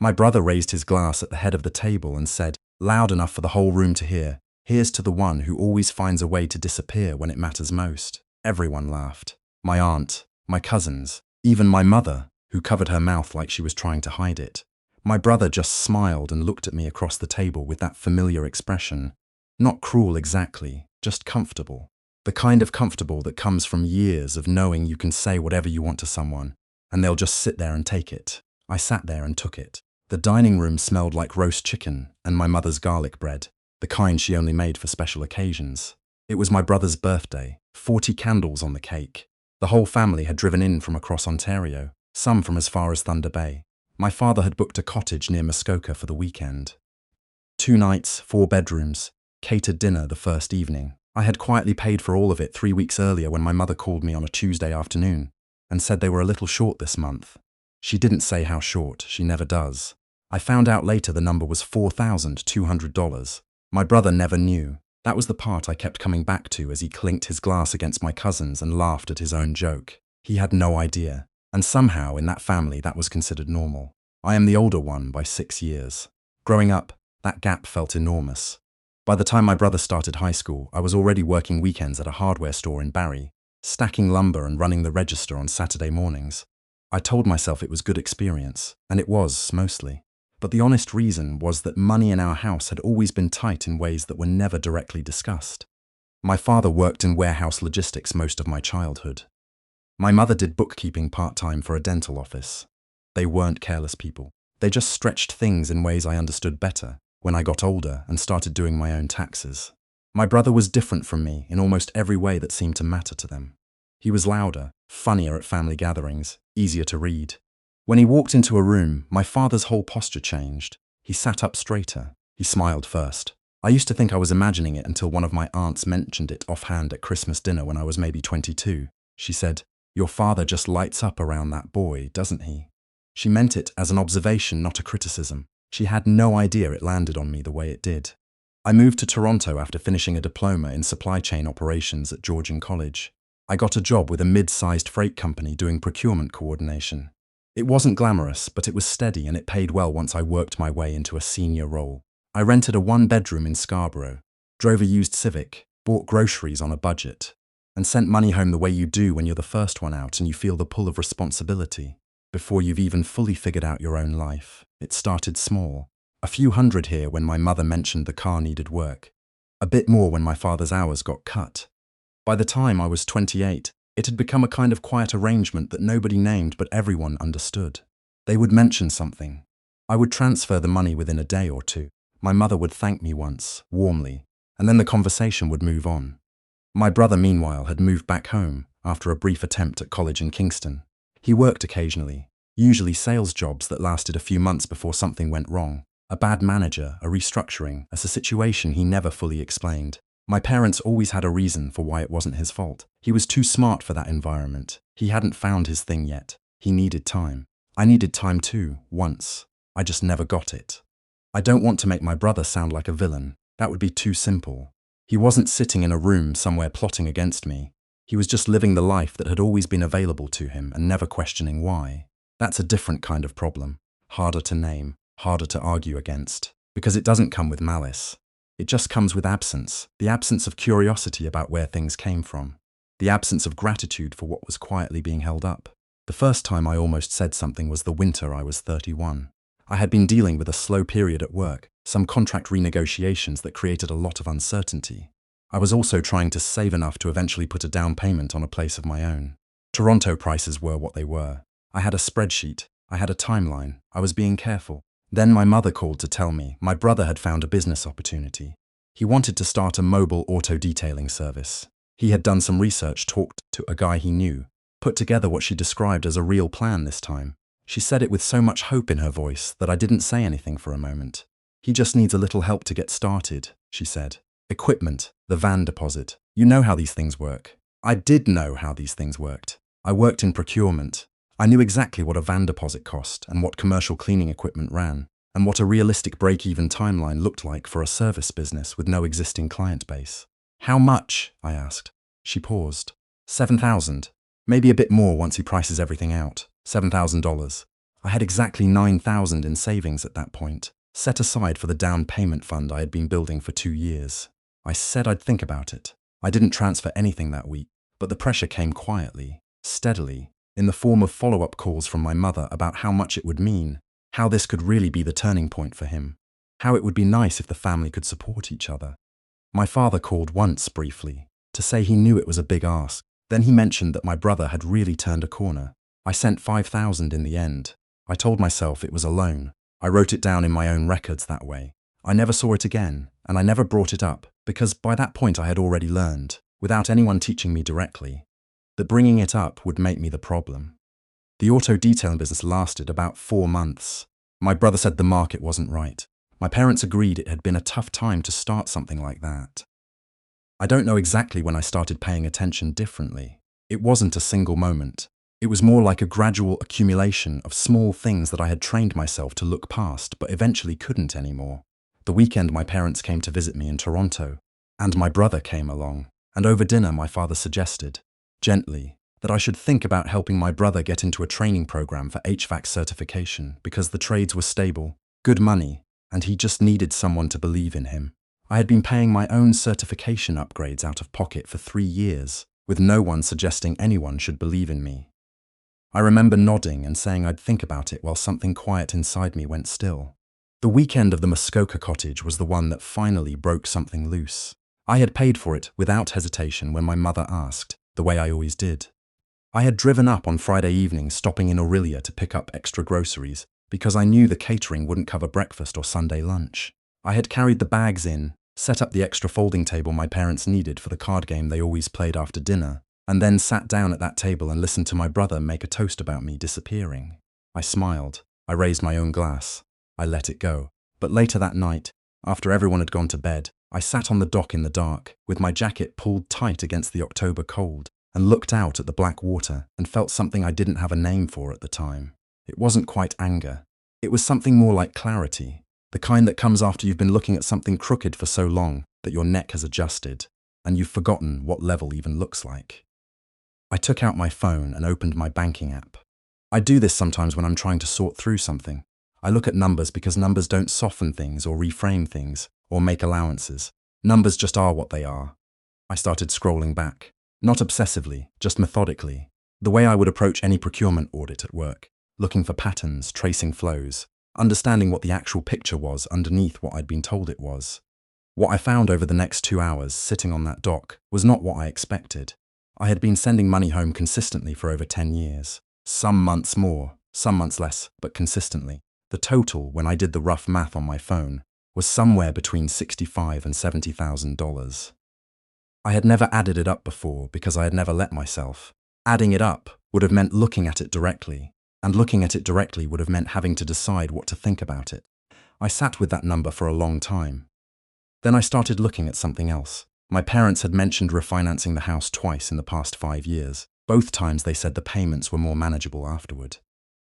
My brother raised his glass at the head of the table and said, loud enough for the whole room to hear, "Here's to the one who always finds a way to disappear when it matters most." Everyone laughed. My aunt, my cousins, even my mother, who covered her mouth like she was trying to hide it. My brother just smiled and looked at me across the table with that familiar expression. Not cruel exactly, just comfortable. The kind of comfortable that comes from years of knowing you can say whatever you want to someone, and they'll just sit there and take it. I sat there and took it. The dining room smelled like roast chicken and my mother's garlic bread, the kind she only made for special occasions. It was my brother's birthday, 40 candles on the cake. The whole family had driven in from across Ontario, some from as far as Thunder Bay. My father had booked a cottage near Muskoka for the weekend. 2 nights, 4 bedrooms, catered dinner the first evening. I had quietly paid for all of it 3 weeks earlier when my mother called me on a Tuesday afternoon and said they were a little short this month. She didn't say how short, she never does. I found out later the number was $4,200. My brother never knew. That was the part I kept coming back to as he clinked his glass against my cousin's and laughed at his own joke. He had no idea, and somehow in that family that was considered normal. I am the older one by 6 years. Growing up, that gap felt enormous. By the time my brother started high school, I was already working weekends at a hardware store in Barrie, stacking lumber and running the register on Saturday mornings. I told myself it was good experience, and it was, mostly. But the honest reason was that money in our house had always been tight in ways that were never directly discussed. My father worked in warehouse logistics most of my childhood. My mother did bookkeeping part-time for a dental office. They weren't careless people. They just stretched things in ways I understood better when I got older and started doing my own taxes. My brother was different from me in almost every way that seemed to matter to them. He was louder, funnier at family gatherings, easier to read. When he walked into a room, my father's whole posture changed. He sat up straighter. He smiled first. I used to think I was imagining it until one of my aunts mentioned it offhand at Christmas dinner when I was maybe 22. She said, "Your father just lights up around that boy, doesn't he?" She meant it as an observation, not a criticism. She had no idea it landed on me the way it did. I moved to Toronto after finishing a diploma in supply chain operations at Georgian College. I got a job with a mid-sized freight company doing procurement coordination. It wasn't glamorous, but it was steady and it paid well once I worked my way into a senior role. I rented a 1-bedroom in Scarborough, drove a used Civic, bought groceries on a budget, and sent money home the way you do when you're the first one out and you feel the pull of responsibility. Before you've even fully figured out your own life. It started small. A few hundred here when my mother mentioned the car needed work. A bit more when my father's hours got cut. By the time I was 28, it had become a kind of quiet arrangement that nobody named but everyone understood. They would mention something. I would transfer the money within a day or two. My mother would thank me once, warmly, and then the conversation would move on. My brother, meanwhile, had moved back home after a brief attempt at college in Kingston. He worked occasionally, usually sales jobs that lasted a few months before something went wrong. A bad manager, a restructuring, a situation he never fully explained. My parents always had a reason for why it wasn't his fault. He was too smart for that environment. He hadn't found his thing yet. He needed time. I needed time too, once. I just never got it. I don't want to make my brother sound like a villain. That would be too simple. He wasn't sitting in a room somewhere plotting against me. He was just living the life that had always been available to him and never questioning why. That's a different kind of problem. Harder to name, harder to argue against. Because it doesn't come with malice. It just comes with absence. The absence of curiosity about where things came from. The absence of gratitude for what was quietly being held up. The first time I almost said something was the winter I was 31. I had been dealing with a slow period at work, some contract renegotiations that created a lot of uncertainty. I was also trying to save enough to eventually put a down payment on a place of my own. Toronto prices were what they were. I had a spreadsheet. I had a timeline. I was being careful. Then my mother called to tell me my brother had found a business opportunity. He wanted to start a mobile auto detailing service. He had done some research, talked to a guy he knew, put together what she described as a real plan this time. She said it with so much hope in her voice that I didn't say anything for a moment. He just needs a little help to get started, she said. Equipment, the van deposit. You know how these things work. I did know how these things worked. I worked in procurement. I knew exactly what a van deposit cost and what commercial cleaning equipment ran, and what a realistic break-even timeline looked like for a service business with no existing client base. How much? I asked. She paused. $7,000. Maybe a bit more once he prices everything out. $7,000. I had exactly 9,000 in savings at that point, set aside for the down payment fund I had been building for 2 years. I said I'd think about it. I didn't transfer anything that week, but the pressure came quietly, steadily, in the form of follow-up calls from my mother about how much it would mean, how this could really be the turning point for him, how it would be nice if the family could support each other. My father called once briefly to say he knew it was a big ask. Then he mentioned that my brother had really turned a corner. I sent 5,000 in the end. I told myself it was a loan. I wrote it down in my own records that way. I never saw it again, and I never brought it up, because by that point I had already learned, without anyone teaching me directly, that bringing it up would make me the problem. The auto detailing business lasted about 4 months. My brother said the market wasn't right. My parents agreed it had been a tough time to start something like that. I don't know exactly when I started paying attention differently. It wasn't a single moment. It was more like a gradual accumulation of small things that I had trained myself to look past but eventually couldn't anymore. The weekend my parents came to visit me in Toronto, and my brother came along, and over dinner my father suggested, gently, that I should think about helping my brother get into a training program for HVAC certification because the trades were stable, good money, and he just needed someone to believe in him. I had been paying my own certification upgrades out of pocket for 3 years, with no one suggesting anyone should believe in me. I remember nodding and saying I'd think about it while something quiet inside me went still. The weekend of the Muskoka cottage was the one that finally broke something loose. I had paid for it without hesitation when my mother asked, the way I always did. I had driven up on Friday evening, stopping in Aurelia to pick up extra groceries, because I knew the catering wouldn't cover breakfast or Sunday lunch. I had carried the bags in, set up the extra folding table my parents needed for the card game they always played after dinner, and then sat down at that table and listened to my brother make a toast about me disappearing. I smiled. I raised my own glass. I let it go. But later that night, after everyone had gone to bed, I sat on the dock in the dark, with my jacket pulled tight against the October cold, and looked out at the black water and felt something I didn't have a name for at the time. It wasn't quite anger. It was something more like clarity, the kind that comes after you've been looking at something crooked for so long that your neck has adjusted, and you've forgotten what level even looks like. I took out my phone and opened my banking app. I do this sometimes when I'm trying to sort through something. I look at numbers because numbers don't soften things or reframe things or make allowances. Numbers just are what they are. I started scrolling back. Not obsessively, just methodically. The way I would approach any procurement audit at work. Looking for patterns, tracing flows, understanding what the actual picture was underneath what I'd been told it was. What I found over the next 2 hours sitting on that dock was not what I expected. I had been sending money home consistently for over 10 years. Some months more, some months less, but consistently. The total, when I did the rough math on my phone, was somewhere between $65,000 and $70,000. I had never added it up before because I had never let myself. Adding it up would have meant looking at it directly, and looking at it directly would have meant having to decide what to think about it. I sat with that number for a long time. Then I started looking at something else. My parents had mentioned refinancing the house twice in the past 5 years. Both times they said the payments were more manageable afterward.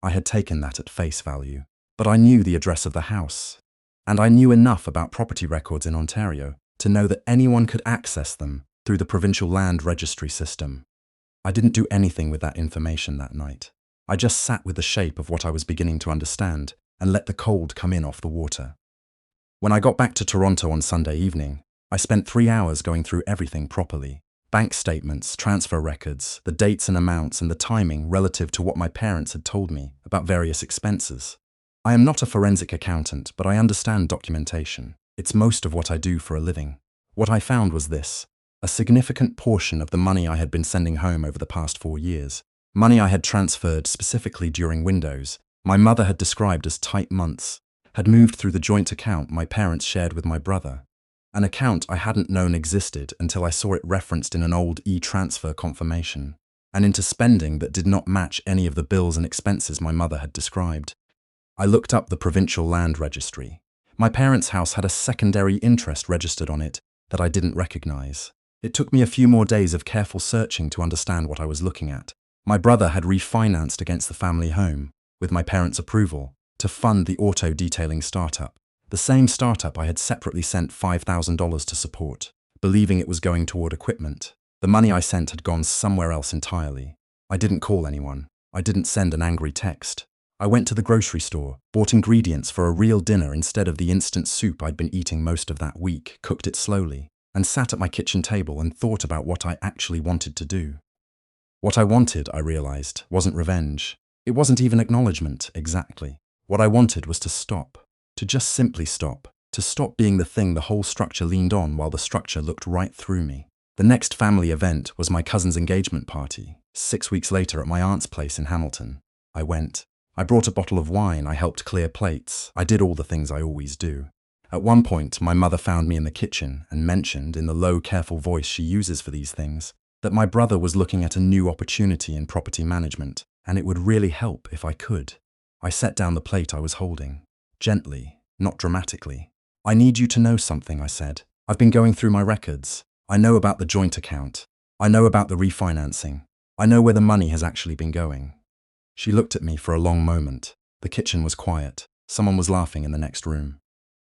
I had taken that at face value. But I knew the address of the house, and I knew enough about property records in Ontario to know that anyone could access them through the provincial land registry system. I didn't do anything with that information that night. I just sat with the shape of what I was beginning to understand and let the cold come in off the water. When I got back to Toronto on Sunday evening, I spent 3 hours going through everything properly. Bank statements, transfer records, the dates and amounts and the timing relative to what my parents had told me about various expenses. I am not a forensic accountant, but I understand documentation. It's most of what I do for a living. What I found was this: a significant portion of the money I had been sending home over the past 4 years, money I had transferred specifically during windows, my mother had described as tight months, had moved through the joint account my parents shared with my brother. An account I hadn't known existed until I saw it referenced in an old e-transfer confirmation, and into spending that did not match any of the bills and expenses my mother had described. I looked up the provincial land registry. My parents' house had a secondary interest registered on it that I didn't recognize. It took me a few more days of careful searching to understand what I was looking at. My brother had refinanced against the family home, with my parents' approval, to fund the auto detailing startup. The same startup I had separately sent $5,000 to support, believing it was going toward equipment. The money I sent had gone somewhere else entirely. I didn't call anyone. I didn't send an angry text. I went to the grocery store, bought ingredients for a real dinner instead of the instant soup I'd been eating most of that week, cooked it slowly, and sat at my kitchen table and thought about what I actually wanted to do. What I wanted, I realized, wasn't revenge. It wasn't even acknowledgement, exactly. What I wanted was to stop. To just simply stop. To stop being the thing the whole structure leaned on while the structure looked right through me. The next family event was my cousin's engagement party, 6 weeks later at my aunt's place in Hamilton. I went. I brought a bottle of wine, I helped clear plates, I did all the things I always do. At one point, my mother found me in the kitchen and mentioned, in the low, careful voice she uses for these things, that my brother was looking at a new opportunity in property management, and it would really help if I could. I set down the plate I was holding. Gently, not dramatically. "I need you to know something," I said. "I've been going through my records. I know about the joint account. I know about the refinancing. I know where the money has actually been going." She looked at me for a long moment. The kitchen was quiet. Someone was laughing in the next room.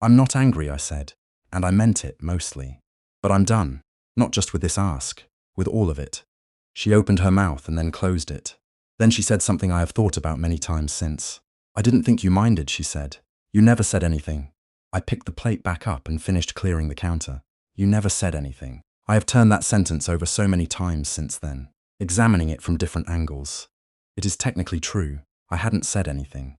"I'm not angry," I said, and I meant it, mostly. "But I'm done. Not just with this ask. With all of it." She opened her mouth and then closed it. Then she said something I have thought about many times since. "I didn't think you minded," she said. "You never said anything." I picked the plate back up and finished clearing the counter. "You never said anything." I have turned that sentence over so many times since then, examining it from different angles. It is technically true. I hadn't said anything.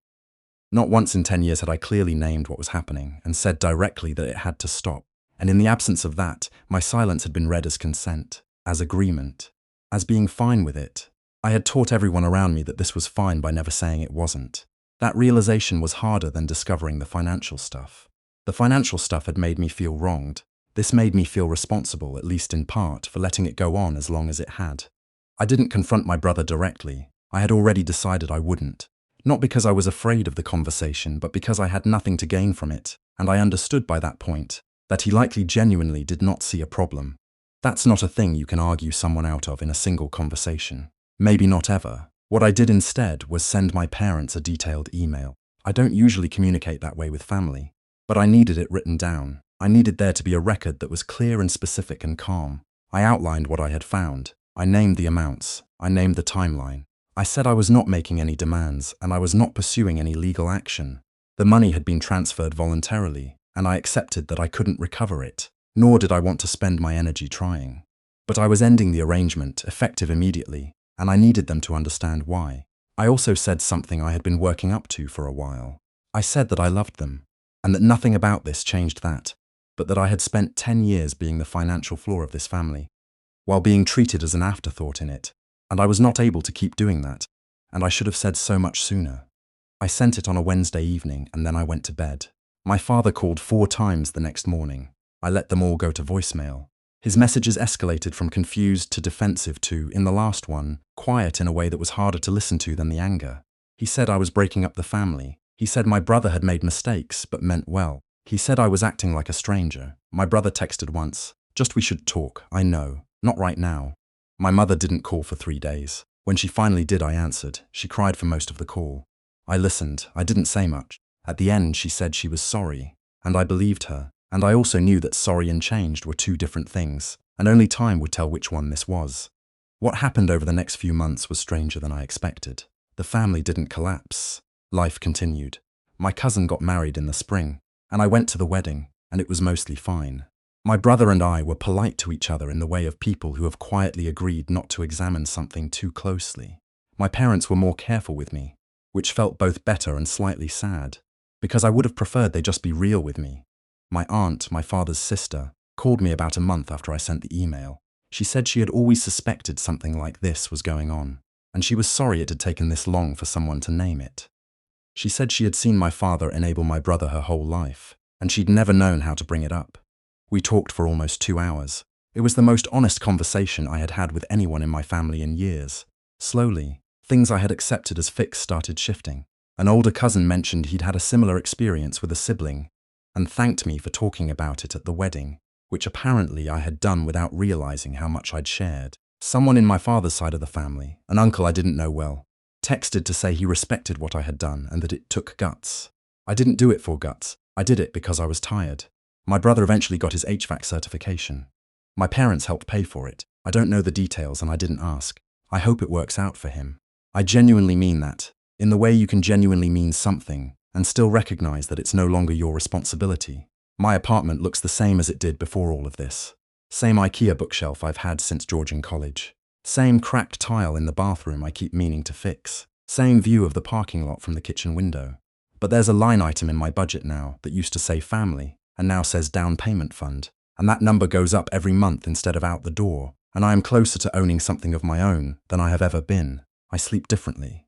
Not once in 10 years had I clearly named what was happening and said directly that it had to stop. And in the absence of that, my silence had been read as consent, as agreement, as being fine with it. I had taught everyone around me that this was fine by never saying it wasn't. That realization was harder than discovering the financial stuff. The financial stuff had made me feel wronged. This made me feel responsible, at least in part, for letting it go on as long as it had. I didn't confront my brother directly. I had already decided I wouldn't. Not because I was afraid of the conversation, but because I had nothing to gain from it, and I understood by that point that he likely genuinely did not see a problem. That's not a thing you can argue someone out of in a single conversation. Maybe not ever. What I did instead was send my parents a detailed email. I don't usually communicate that way with family, but I needed it written down. I needed there to be a record that was clear and specific and calm. I outlined what I had found. I named the amounts. I named the timeline. I said I was not making any demands, and I was not pursuing any legal action. The money had been transferred voluntarily, and I accepted that I couldn't recover it, nor did I want to spend my energy trying. But I was ending the arrangement, effective immediately, and I needed them to understand why. I also said something I had been working up to for a while. I said that I loved them, and that nothing about this changed that, but that I had spent 10 years being the financial floor of this family, while being treated as an afterthought in it. And I was not able to keep doing that, and I should have said so much sooner. I sent it on a Wednesday evening, and then I went to bed. My father called 4 times the next morning. I let them all go to voicemail. His messages escalated from confused to defensive to, in the last one, quiet in a way that was harder to listen to than the anger. He said I was breaking up the family. He said my brother had made mistakes, but meant well. He said I was acting like a stranger. My brother texted once, "Just we should talk, I know. Not right now." My mother didn't call for 3 days. When she finally did, I answered. She cried for most of the call. I listened. I didn't say much. At the end, she said she was sorry, and I believed her. And I also knew that sorry and changed were 2 different things, and only time would tell which one this was. What happened over the next few months was stranger than I expected. The family didn't collapse. Life continued. My cousin got married in the spring, and I went to the wedding, and it was mostly fine. My brother and I were polite to each other in the way of people who have quietly agreed not to examine something too closely. My parents were more careful with me, which felt both better and slightly sad, because I would have preferred they just be real with me. My aunt, my father's sister, called me about a month after I sent the email. She said she had always suspected something like this was going on, and she was sorry it had taken this long for someone to name it. She said she had seen my father enable my brother her whole life, and she'd never known how to bring it up. We talked for almost 2 hours. It was the most honest conversation I had had with anyone in my family in years. Slowly, things I had accepted as fixed started shifting. An older cousin mentioned he'd had a similar experience with a sibling, and thanked me for talking about it at the wedding, which apparently I had done without realizing how much I'd shared. Someone in my father's side of the family, an uncle I didn't know well, texted to say he respected what I had done and that it took guts. I didn't do it for guts. I did it because I was tired. My brother eventually got his HVAC certification. My parents helped pay for it. I don't know the details and I didn't ask. I hope it works out for him. I genuinely mean that. in the way you can genuinely mean something and still recognize that it's no longer your responsibility. My apartment looks the same as it did before all of this. Same IKEA bookshelf I've had since Georgian college. Same cracked tile in the bathroom I keep meaning to fix. Same view of the parking lot from the kitchen window. But there's a line item in my budget now that used to say family and now says down payment fund. And that number goes up every month instead of out the door. And I am closer to owning something of my own than I have ever been. I sleep differently.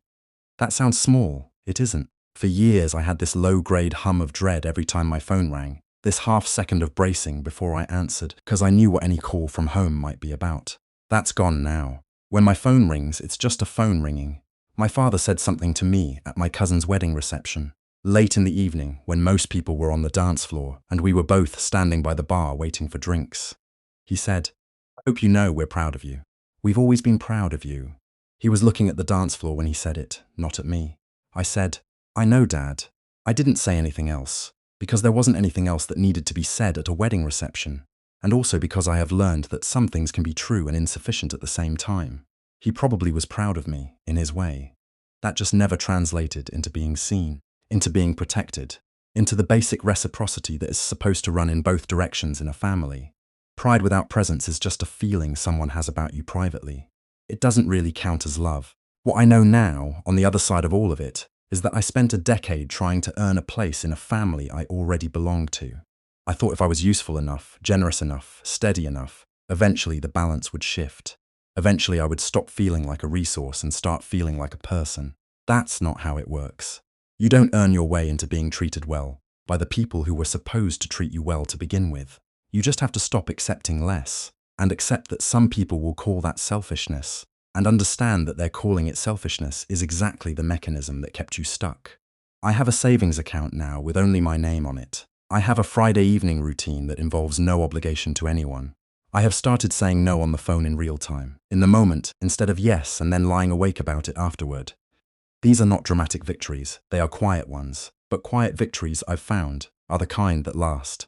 That sounds small. It isn't. For years I had this low-grade hum of dread every time my phone rang. This half second of bracing before I answered, because I knew what any call from home might be about. That's gone now. When my phone rings, it's just a phone ringing. My father said something to me at my cousin's wedding reception, late in the evening when most people were on the dance floor and we were both standing by the bar waiting for drinks. He said, "I hope you know we're proud of you. We've always been proud of you." He was looking at the dance floor when he said it, not at me. I said, "I know, Dad." I didn't say anything else, because there wasn't anything else that needed to be said at a wedding reception, and also because I have learned that some things can be true and insufficient at the same time. He probably was proud of me, in his way. That just never translated into being seen, into being protected, into the basic reciprocity that is supposed to run in both directions in a family. Pride without presence is just a feeling someone has about you privately. It doesn't really count as love. What I know now, on the other side of all of it, is that I spent a decade trying to earn a place in a family I already belonged to. I thought if I was useful enough, generous enough, steady enough, eventually the balance would shift. Eventually I would stop feeling like a resource and start feeling like a person. That's not how it works. You don't earn your way into being treated well by the people who were supposed to treat you well to begin with. You just have to stop accepting less and accept that some people will call that selfishness, and understand that their calling it selfishness is exactly the mechanism that kept you stuck. I have a savings account now with only my name on it. I have a Friday evening routine that involves no obligation to anyone. I have started saying no on the phone in real time, in the moment, instead of yes and then lying awake about it afterward. These are not dramatic victories, they are quiet ones, but quiet victories, I've found, are the kind that last.